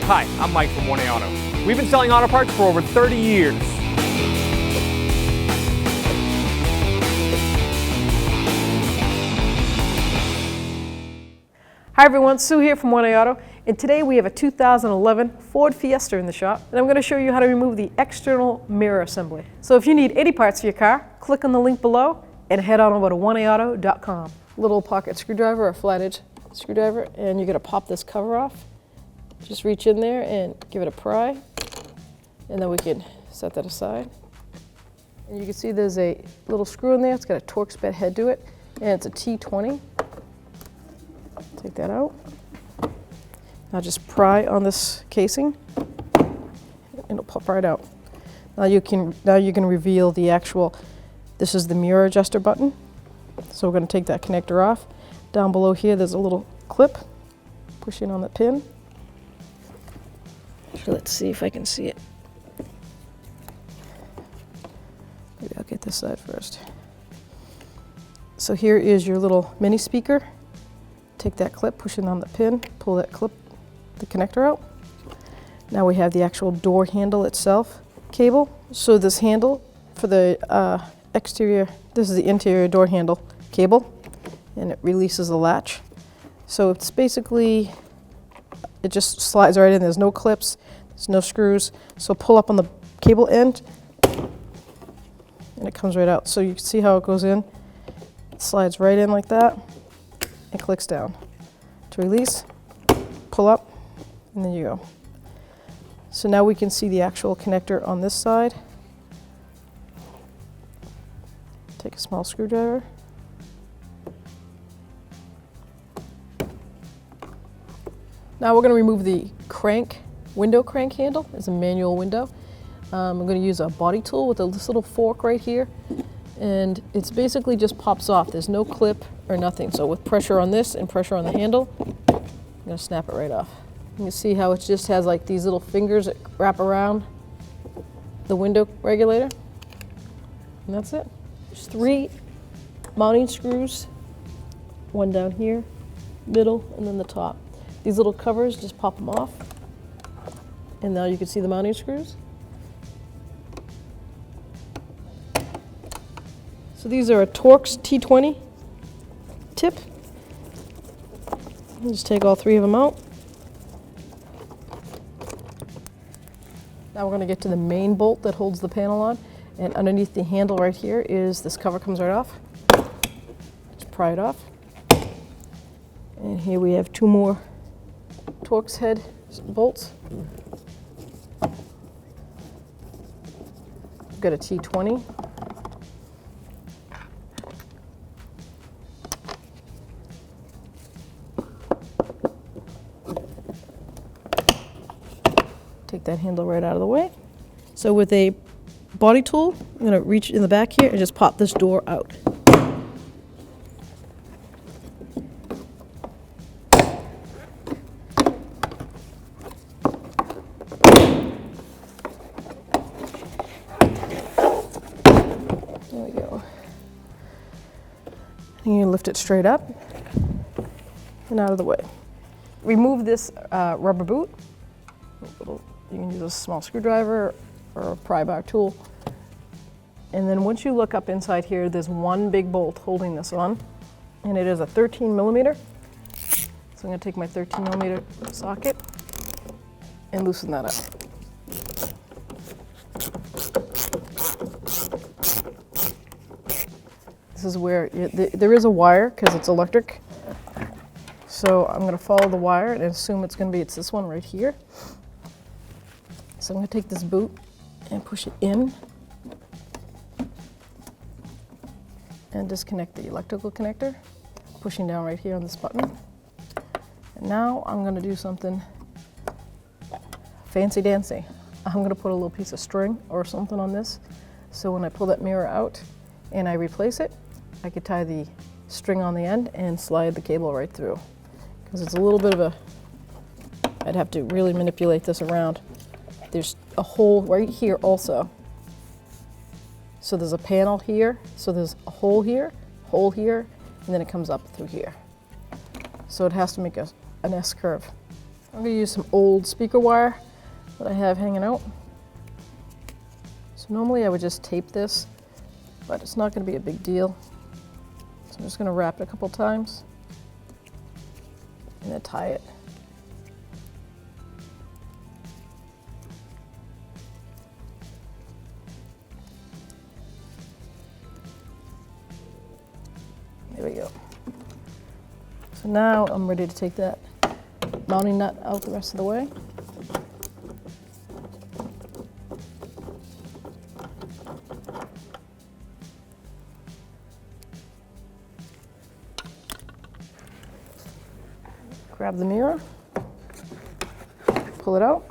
Hi, I'm Mike from 1A Auto. We've been selling auto parts for over 30 years. Hi everyone, Sue here from 1A Auto, and today we have a 2011 Ford Fiesta in the shop, and I'm going to show you how to remove the external mirror assembly. So if you need any parts for your car, click on the link below and head on over to 1AAuto.com. Little pocket screwdriver or flat edge screwdriver, and you're going to pop this cover off. Just reach in there and give it a pry, and then we can set that aside. And you can see there's a little screw in there. It's got a Torx bed head to it, and it's a T20. Take that out. Now just pry on this casing, and it'll pop right out. Now you can reveal the actual. This is the mirror adjuster button. So we're going to take that connector off. Down below here, there's a little clip. Push in on the pin. So let's see if I can see it. Maybe I'll get this side first. So here is your little mini speaker. Take that clip, push it on the pin, pull that clip, the connector out. Now we have the actual door handle itself cable. So this handle for the exterior, this is the interior door handle cable, and it releases the latch. So it's basically, it just slides right in. There's no clips, there's no screws. So pull up on the cable end, and it comes right out. So you can see how it goes in. It slides right in like that. It clicks down. To release, pull up, and there you go. So now we can see the actual connector on this side. Take a small screwdriver. Now we're going to remove the window crank handle. It's a manual window. I'm going to use a body tool with this little fork right here. And it's basically just pops off. There's no clip or nothing. So with pressure on this and pressure on the handle, I'm going to snap it right off. You can see how it just has like these little fingers that wrap around the window regulator. And that's it. There's 3 mounting screws, one down here, middle, and then the top. These little covers, just pop them off. And now you can see the mounting screws. So these are a Torx T20 tip. Just take all 3 of them out. Now we're going to get to the main bolt that holds the panel on. And underneath the handle right here is this cover comes right off. Just pry it off. And here we have 2 more Torx head bolts. We've got a T20. Take that handle right out of the way. So with a body tool, I'm going to reach in the back here and just pop this door out. There we go. And you lift it straight up and out of the way. Remove this rubber boot. You can use a small screwdriver or a pry bar tool. And then once you look up inside here, there's one big bolt holding this on, and it is a 13 millimeter. So I'm going to take my 13 millimeter socket and loosen that up. This is where there is a wire because it's electric. So I'm going to follow the wire and assume it's this one right here. So I'm going to take this boot and push it in and disconnect the electrical connector, pushing down right here on this button. And now I'm going to do something fancy dancy. I'm going to put a little piece of string or something on this, so when I pull that mirror out and I replace it, I could tie the string on the end and slide the cable right through. Because it's a little bit of I'd have to really manipulate this around. There's a hole right here also. So there's a panel here, so there's a hole here, and then it comes up through here. So it has to make an S curve. I'm going to use some old speaker wire that I have hanging out. So normally I would just tape this, but it's not going to be a big deal. So I'm just going to wrap it a couple times and then tie it. There we go. So now I'm ready to take that mounting nut out the rest of the way. Grab the mirror, pull it out.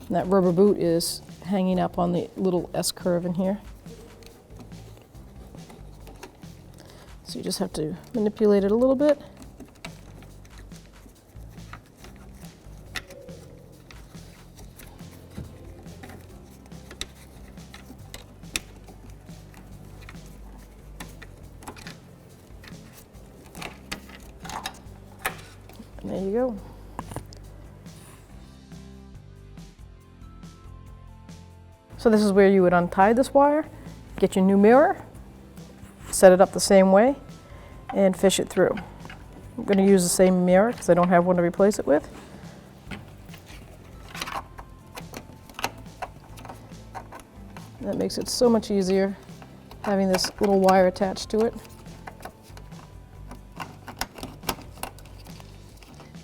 And that rubber boot is hanging up on the little S curve in here. So you just have to manipulate it a little bit. And there you go. So this is where you would untie this wire, get your new mirror, set it up the same way, and fish it through. I'm going to use the same mirror because I don't have one to replace it with. And that makes it so much easier having this little wire attached to it.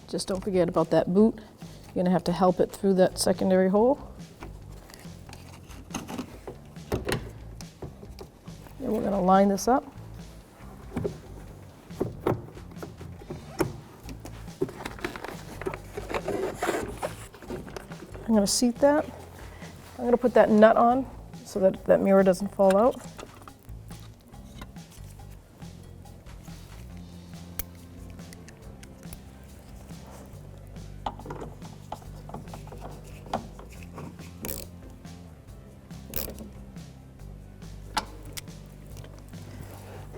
Just don't forget about that boot. You're going to have to help it through that secondary hole. And we're going to line this up. I'm going to seat that. I'm going to put that nut on so that that mirror doesn't fall out.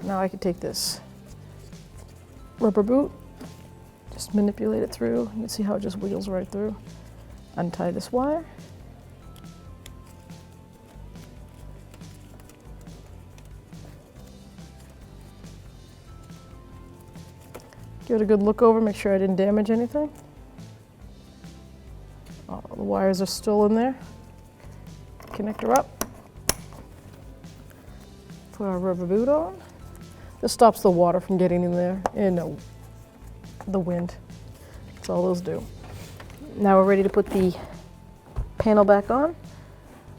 Now I can take this rubber boot, just manipulate it through. You can see how it just wiggles right through. Untie this wire. Give it a good look over, make sure I didn't damage anything. All the wires are still in there. Connect her up. Put our rubber boot on. This stops the water from getting in there and the wind. That's all those do. Now we're ready to put the panel back on,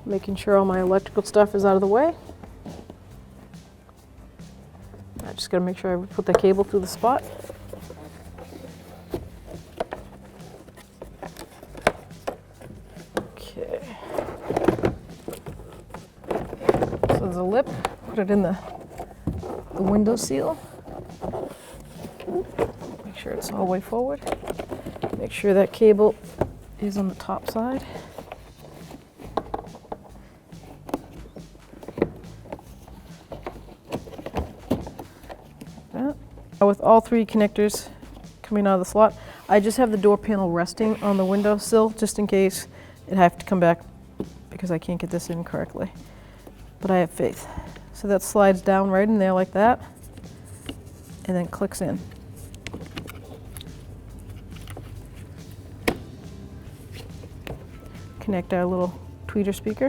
making sure all my electrical stuff is out of the way. I just got to make sure I put the cable through the spot. Okay. So there's a lip, put it in the window seal. Make sure it's all the way forward. Make sure that cable is on the top side. Like that. Now with all three connectors coming out of the slot, I just have the door panel resting on the window sill just in case it have to come back because I can't get this in correctly. But I have faith. So that slides down right in there like that and then clicks in. Connect our little tweeter speaker.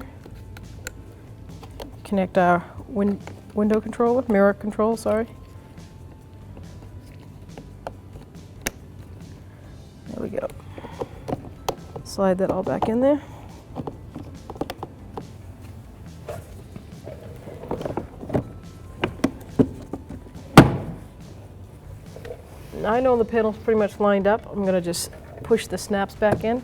Connect our window controller, mirror control, sorry. There we go. Slide that all back in there. Now I know the panel's pretty much lined up. I'm going to just push the snaps back in.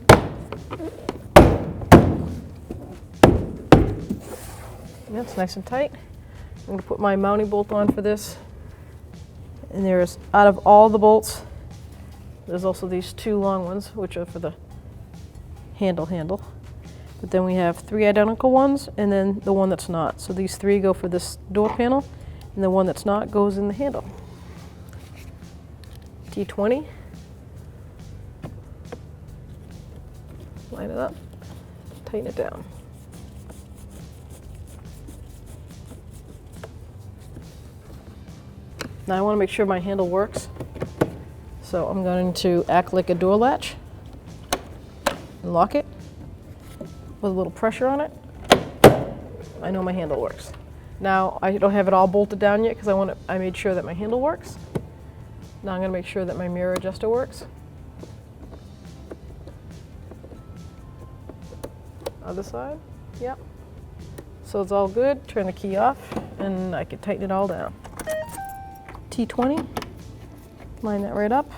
That's nice and tight. I'm going to put my mounting bolt on for this. And there's, out of all the bolts, there's also these two long ones, which are for the handle. But then we have three identical ones, and then the one that's not. So these three go for this door panel, and the one that's not goes in the handle. T20. Line it up, tighten it down. Now I want to make sure my handle works, so I'm going to act like a door latch and lock it with a little pressure on it. I know my handle works. Now I don't have it all bolted down yet because I made sure that my handle works. Now I'm going to make sure that my mirror adjuster works. Other side, yep. So it's all good. Turn the key off and I can tighten it all down. T20, line that right up.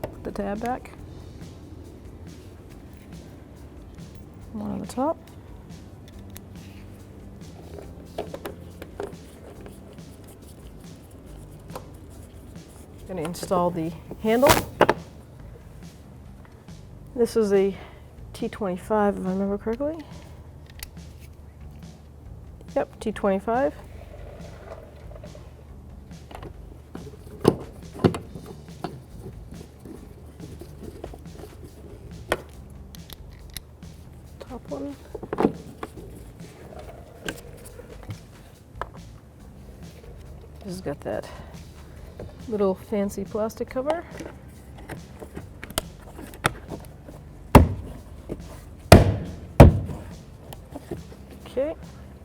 Put the tab back. One on the top. Going to install the handle. This is a T25 if I remember correctly. Yep, T25. Top one. This has got that little fancy plastic cover. Okay,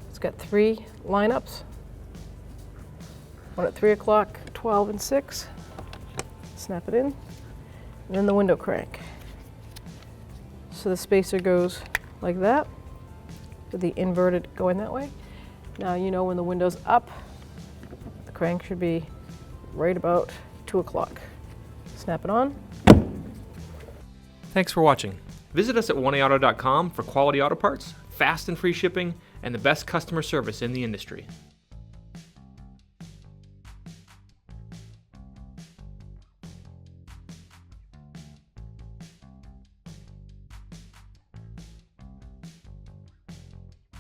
it's got 3 lineups. One at 3 o'clock, 12 and 6. Snap it in. And then the window crank. So the spacer goes like that, with the inverted going that way. Now you know when the window's up, the crank should be right about 2 o'clock. Snap it on. Thanks for watching. Visit us at oneauto.com for quality auto parts, fast and free shipping, and the best customer service in the industry.